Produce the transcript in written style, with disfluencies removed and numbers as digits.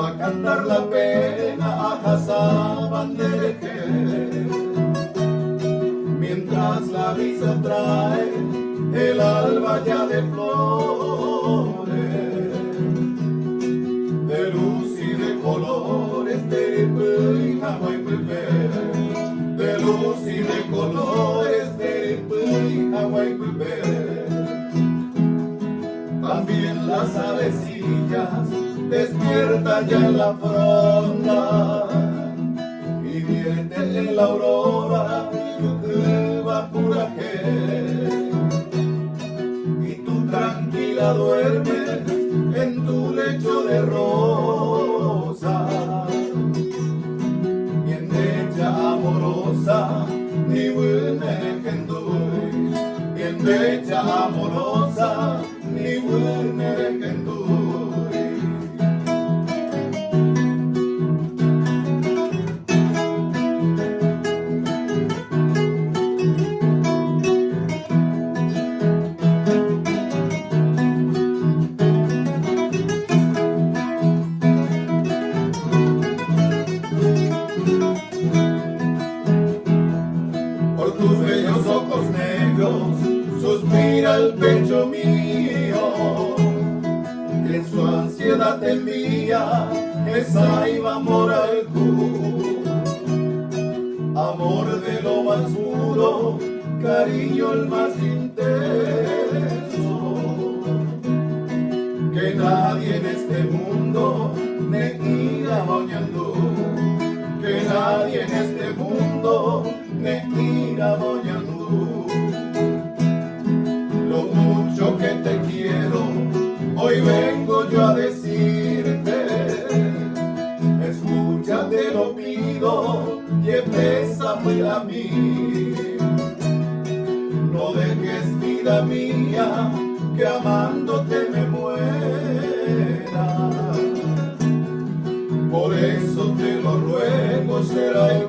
a cantar la pena a Hassan mientras la brisa trae el alba ya de flores, de luz y de colores, de luz y de colores, de Hawái. También las avecillas despiertan ya en la fronda y vierte en la aurora Yucuba Purajé. Y tú tranquila duermes en tu lecho de rosa, y en dicha amorosa ni Winekenduy, y en dicha amorosa ni Winekenduy. Por tus bellos ojos negros suspira el pecho mío, que en su ansiedad te envía esa iba amor al amor de lo más puro, cariño el más intenso, que nadie en este mundo me irá bañando, que nadie en este mundo me irá bañando. Lo mucho que te quiero, hoy vengo yo a decirte, escúchate, lo pido, y bésame a mí. No dejes, vida mía, que amándote me muera. Por eso te lo ruego, será el